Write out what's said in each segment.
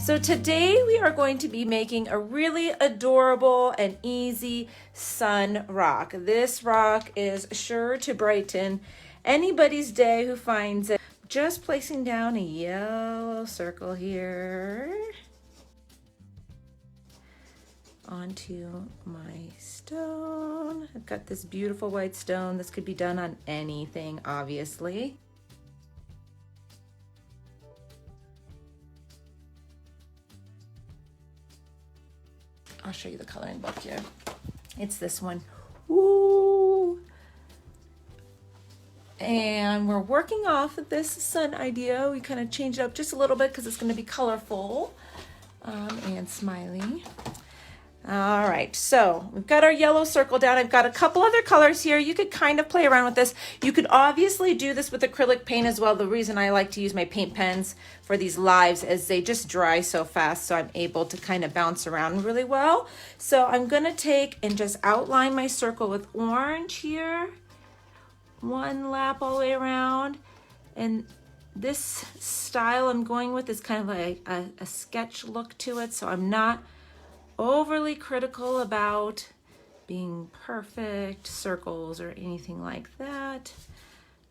So today we are going to be making a really adorable and easy sun rock. This rock is sure to brighten anybody's day who finds it. Just placing down a yellow circle here onto my stone. I've got this beautiful white stone. This could be done on anything, obviously. I'll show you the coloring book here. It's this one. Woo! And we're working off of this sun idea. We kind of changed it up just a little bit because it's going to be colorful and smiley. All right, so we've got our yellow circle down. I've got a couple other colors here. You could kind of play around with this. You could obviously do this with acrylic paint as well. The reason I like to use my paint pens for these lives is they just dry so fast, so I'm able to kind of bounce around really well. So I'm gonna take and just outline my circle with orange here. One lap all the way around. And this style I'm going with is kind of like a sketch look to it, so I'm not overly critical about being perfect circles or anything like that.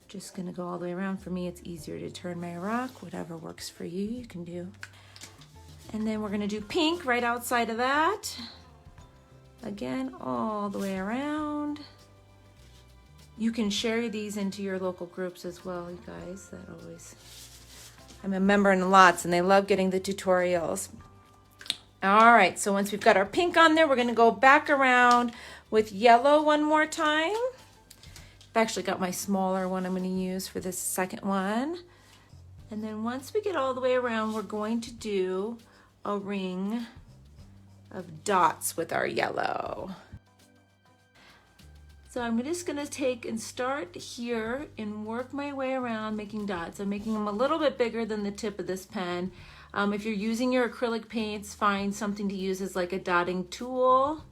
Just gonna go all the way around. For me, it's easier to turn my rock. Whatever works for you, you can do. And then we're gonna do pink right outside of that. Again, all the way around. You can share these into your local groups as well, you guys. That always, I'm a member in lots and they love getting the tutorials. All right, so once we've got our pink on there, we're gonna go back around with yellow one more time. I've actually got my smaller one I'm gonna use for this second one. And then once we get all the way around, we're going to do a ring of dots with our yellow. So I'm just gonna take and start here and work my way around making dots. I'm making them a little bit bigger than the tip of this pen. If you're using your acrylic paints, find something to use as like a dotting tool.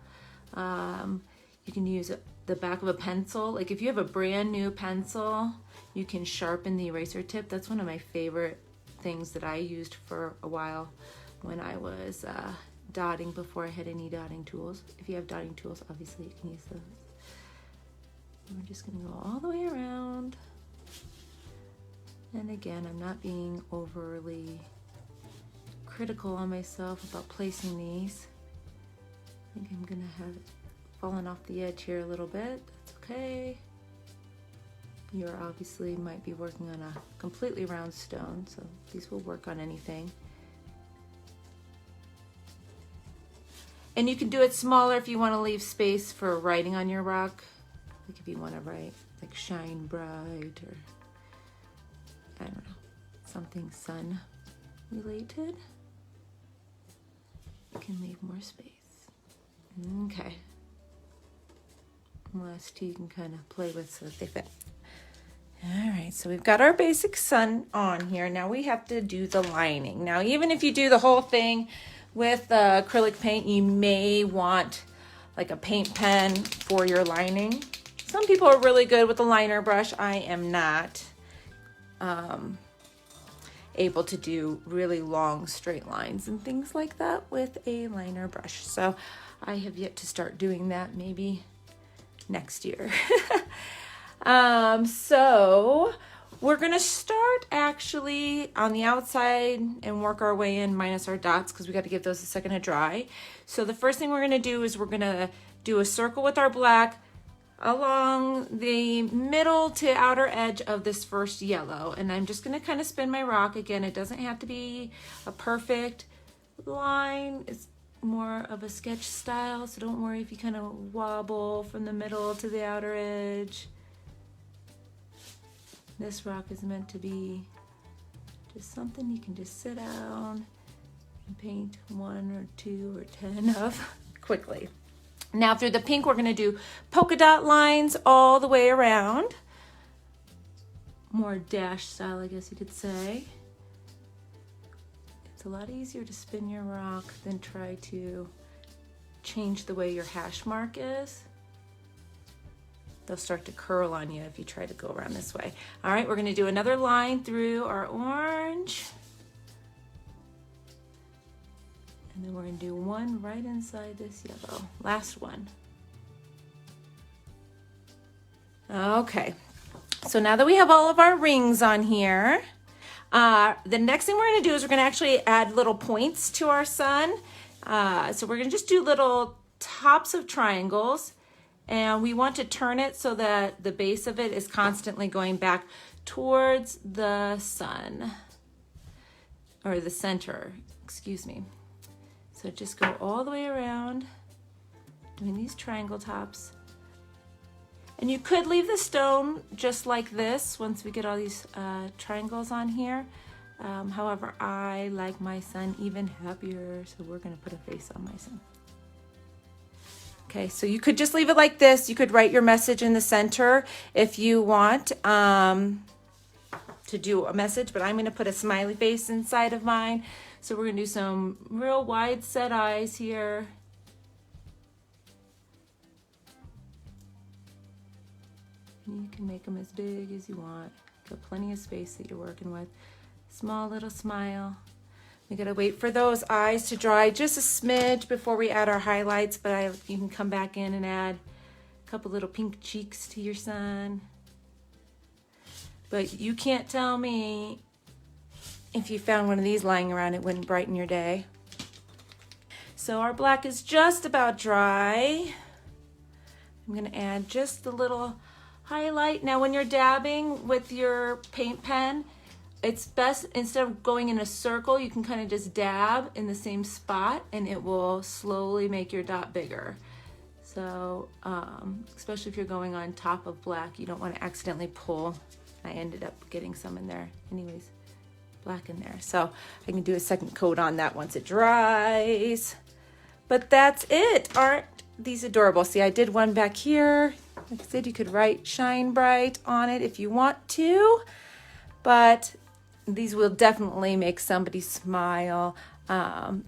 You can use the back of a pencil. Like if you have a brand new pencil, you can sharpen the eraser tip. That's one of my favorite things that I used for a while when I was dotting before I had any dotting tools. If you have dotting tools, obviously you can use those. And we're just gonna go all the way around. And again, I'm not being overly critical on myself about placing these. I think I'm gonna have it fallen off the edge here a little bit. That's okay. You obviously might be working on a completely round stone, so these will work on anything. And you can do it smaller if you want to leave space for writing on your rock. Like if you want to write like shine bright or I don't know, something sun related. Can leave more space. Okay. Last two you can kind of play with so that they fit. All right, so we've got our basic sun on here. Now we have to do the lining. Now, even if you do the whole thing with acrylic paint, you may want like a paint pen for your lining. Some people are really good with a liner brush. I am not. Able to do really long straight lines and things like that with a liner brush. So I have yet to start doing that, maybe next year. So we're gonna start actually on the outside and work our way in minus our dots because we got to give those a second to dry. So the first thing we're gonna do is we're gonna do a circle with our black along the middle to outer edge of this first yellow, and I'm just going to kind of spin my rock. Again, it doesn't have to be a perfect line. It's more of a sketch style, so don't worry if you kind of wobble from the middle to the outer edge. This rock is meant to be just something you can just sit down and paint 1 or 2 or 10 of quickly. Now through the pink, we're gonna do polka dot lines all the way around. More dash style, I guess you could say. It's a lot easier to spin your rock than try to change the way your hash mark is. They'll start to curl on you if you try to go around this way. All right, we're gonna do another line through our orange. And then we're gonna do one right inside this yellow. Last one. Okay, so now that we have all of our rings on here, the next thing we're gonna do is we're gonna actually add little points to our sun. So we're gonna just do little tops of triangles, and we want to turn it so that the base of it is constantly going back towards the sun, or the center, excuse me. So just go all the way around, doing these triangle tops. And you could leave the stone just like this once we get all these triangles on here. However, I like my sun even happier, so we're gonna put a face on my sun. Okay, so you could just leave it like this. You could write your message in the center if you want to do a message, but I'm gonna put a smiley face inside of mine. So we're gonna do some real wide set eyes here. You can make them as big as you want. Got plenty of space that you're working with. Small little smile. We gotta wait for those eyes to dry just a smidge before we add our highlights, but you can come back in and add a couple little pink cheeks to your sun. But you can't tell me if you found one of these lying around, it wouldn't brighten your day. So our black is just about dry. I'm gonna add just a little highlight. Now when you're dabbing with your paint pen, it's best, instead of going in a circle, you can kind of just dab in the same spot and it will slowly make your dot bigger. So especially if you're going on top of black, you don't want to accidentally pull. I ended up getting some in there anyways, black in there. So I can do a second coat on that once it dries. But that's it. Aren't these adorable? See, I did one back here. Like I said, you could write Shine Bright on it if you want to, but these will definitely make somebody smile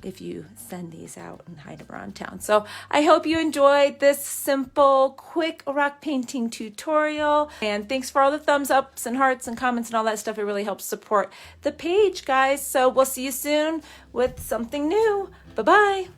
if you send these out and hide them around town. So I hope you enjoyed this simple, quick rock painting tutorial. And thanks for all the thumbs ups and hearts and comments and all that stuff. It really helps support the page, guys. So we'll see you soon with something new. Bye-bye.